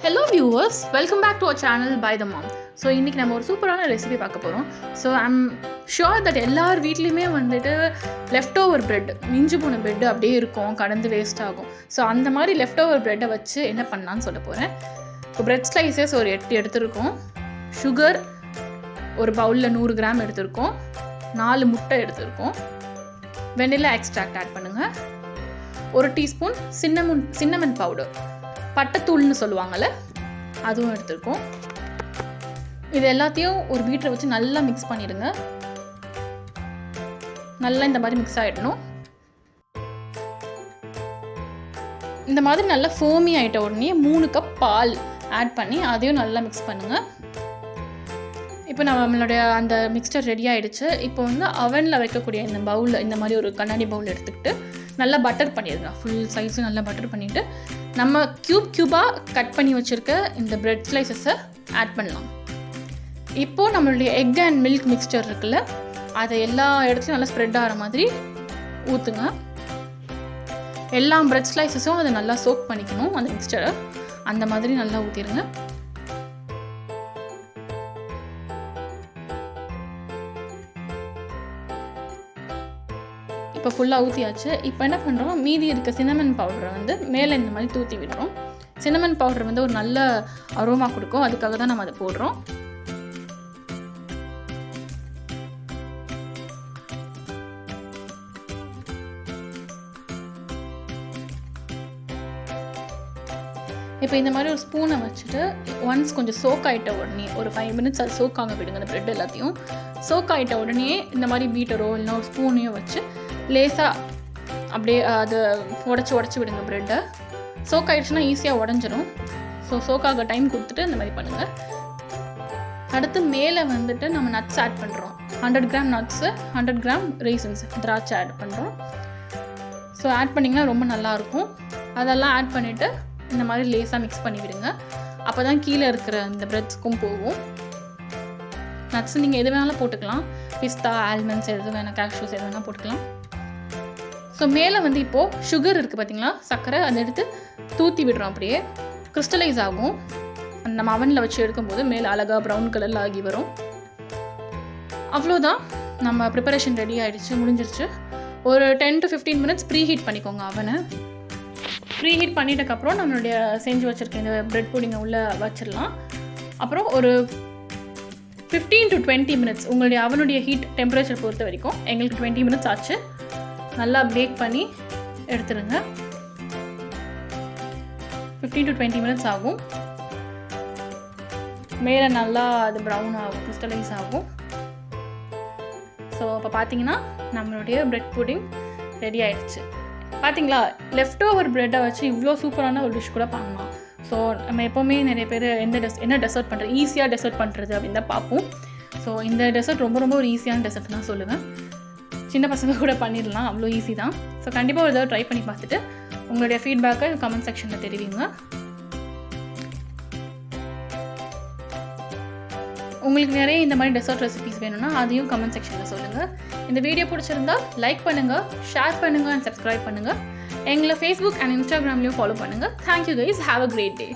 Hello viewers, welcome back to our channel by the mom. So இன்னைக்கு நம்ம ஒரு சூப்பரான ரெசிபி பார்க்க போறோம். So I'm sure that எல்லார் வீட்லயுமே வந்துட்டு left over bread, மிஞ்சி போன bread அப்படியே இருக்கும், கடந்து வேஸ்ட் ஆகும். So அந்த மாதிரி left over bread வச்சு என்ன பண்ணலாம்னு சொல்ல போறேன். இப்போ bread slices ஒரு 8 எடுத்துருக்கோம். sugar ஒரு பவுல்ல 100 கிராம் எடுத்துருக்கோம். 4 முட்டை எடுத்துருக்கோம். வெனிலா எக்ஸ்ட்ராக்ட் ஆட் பண்ணுங்க. 1 டீஸ்பூன் சின்னமன் பவுடர், பட்டைத்தூள்னு சொல்லுவாங்கள்ல, அதுவும் எடுத்துருக்கோம். இது எல்லாத்தையும் ஒரு பீட்டரை வச்சு நல்லா மிக்ஸ் பண்ணிடுங்க. நல்லா இந்த மாதிரி மிக்ஸ் ஆகிடணும். இந்த மாதிரி நல்லா ஃபோமி ஆகிட்ட உடனே 3 கப் பால் ஆட் பண்ணி அதையும் நல்லா மிக்ஸ் பண்ணுங்கள். இப்போ நம்மளுடைய அந்த மிக்ஸ்டர் ரெடி ஆகிடுச்சு. இப்போ வந்து அவனில் வைக்கக்கூடிய இந்த பவுலில், இந்த மாதிரி ஒரு கண்ணாடி பவுல் எடுத்துக்கிட்டு நல்லா பட்டர் பண்ணிடுங்க. ஃபுல் சைஸும் நல்லா பட்டர் பண்ணிவிட்டு நம்ம க்யூபாக கட் பண்ணி வச்சுருக்க இந்த பிரெட் ஸ்லைசஸை ஆட் பண்ணலாம். இப்போது நம்மளுடைய எக் அண்ட் மில்க் மிக்ஸ்டர் இருக்குல்ல, அதை எல்லா இடத்துலையும் நல்லா ஸ்ப்ரெட் ஆகிற மாதிரி ஊற்றுங்க. எல்லா பிரெட் ஸ்லைசஸும் அதை நல்லா சோக் பண்ணிக்கணும். அந்த மிக்ஸ்டரை அந்த மாதிரி நல்லா ஊற்றிடுங்க. இப்போ ஃபுல்லாக ஊற்றியாச்சு. இப்போ என்ன பண்ணுறோம், மீதி இருக்க சின்னமன் பவுடரை வந்து மேலே இந்த மாதிரி தூற்றி விடுறோம். சின்னமன் பவுடர் வந்து ஒரு நல்ல அரோமா கொடுக்கும், அதுக்காக தான் நம்ம அதை போடுறோம். இப்போ இந்த மாதிரி ஒரு ஸ்பூனை வச்சுட்டு ஒன்ஸ் கொஞ்சம் சோக் ஆகிட்ட உடனே ஒரு 5 மினிட்ஸ் அது சோக் ஆக விடுங்க. அந்த ப்ரெட் எல்லாத்தையும் சோக் ஆகிட்ட உடனே இந்த மாதிரி பீட்டரோ இல்லைனா ஒரு ஸ்பூனையோ வச்சு லேசாக அப்படியே அதை உடச்சி விடுங்க. ப்ரெட்டை சோக் ஆகிடுச்சுன்னா ஈஸியாக உடஞ்சிரும். ஸோ சோக்காக டைம் கொடுத்துட்டு இந்த மாதிரி பண்ணுங்கள். அடுத்து மேலே வந்துட்டு நம்ம நட்ஸ் ஆட் பண்ணுறோம். 100 கிராம் நட்ஸு, 100 கிராம் ரெய்சின்ஸ், திராட்சை ஆட் பண்ணுறோம். ஸோ ஆட் பண்ணிங்கன்னா ரொம்ப நல்லாயிருக்கும். அதெல்லாம் ஆட் பண்ணிவிட்டு இந்த மாதிரி லேஸாக மிக்ஸ் பண்ணி விடுங்க. அப்போ தான் கீழே இருக்கிற இந்த பிரெட்ஸ்க்கும் போகும். நட்ஸ் நீங்கள் எது வேணாலும் போட்டுக்கலாம். பிஸ்தா, ஆல்மண்ட்ஸ் எது வேணால், கேஷ்யூஸ் எது வேணால் போட்டுக்கலாம். ஸோ மேலே வந்து இப்போது சுகர் இருக்குது பார்த்தீங்களா, சர்க்கரை, அதை எடுத்து தூற்றி விடுறோம். அப்படியே கிறிஸ்டலைஸ் ஆகும். அந்த நம்ம அவனில் வச்சு எடுக்கும்போது மேலே அழகாக ப்ரௌன் கலரில் ஆகி வரும். அவ்வளோதான், நம்ம ப்ரிப்பரேஷன் ரெடி ஆகிடுச்சு, முடிஞ்சிருச்சு. ஒரு 10 to 15 மினிட்ஸ் ப்ரீ ஹீட் பண்ணிக்கோங்க அவனை. ப்ரீ ஹீட் பண்ணிட்டக்கப்புறம் நம்மளுடைய செஞ்சு வச்சுருக்க இந்த ப்ரெட் புடிங்கை உள்ளே வச்சிடலாம். அப்புறம் ஒரு 15 to 20 மினிட்ஸ் உங்களுடைய அவனுடைய ஹீட் டெம்பரேச்சர் பொறுத்த வரைக்கும். எங்களுக்கு 20 மினிட்ஸ் ஆச்சு. நல்லா பேக் பண்ணி எடுத்துருங்க. 15 to 20 மினிட்ஸ் ஆகும். மேலே நல்லா அது ப்ரௌன் ஆகும், கிறிஸ்டலைஸ் ஆகும். ஸோ அப்போ பார்த்தீங்கன்னா நம்மளுடைய ப்ரெட் புடிங் ரெடி ஆகிடுச்சு. பார்த்தீங்களா, லெஃப்ட் ஓவர் ப்ரெட்டை வச்சு இவ்வளோ சூப்பரான ஒரு டிஷ் கூட பண்ணலாம். ஸோ நம்ம எப்போவுமே நிறைய பேர் என்ன டெசர்ட் பண்ணுறது, ஈஸியாக டெசர்ட் பண்ணுறது அப்படின்னு தான் பார்ப்போம். ஸோ இந்த டெசர்ட் ரொம்ப ஒரு ஈஸியான டெசர்ட் தான் சொல்லுவேன். சின்ன பசங்க கூட பண்ணிடலாம், அவ்வளோ ஈஸி தான். ஸோ கண்டிப்பாக ஒரு தடவை ட்ரை பண்ணி பார்த்துட்டு உங்களுடைய ஃபீட்பேக்கை கமெண்ட் செக்ஷனில் தெரிவிங்க. உங்களுக்கு நிறைய இந்த மாதிரி டெசர்ட் ரெசிபிஸ் வேணும்னா அதையும் கமெண்ட் செக்ஷனில் சொல்லுங்கள். இந்த வீடியோ பிடிச்சிருந்தா லைக் பண்ணுங்கள், ஷேர் பண்ணுங்கள் அண்ட் சப்ஸ்கிரைப் பண்ணுங்கள். எங்களை ஃபேஸ்புக் அண்ட் இன்ஸ்டாகிராம்லேயும் ஃபாலோ பண்ணுங்கள். Thank you guys, have a great day.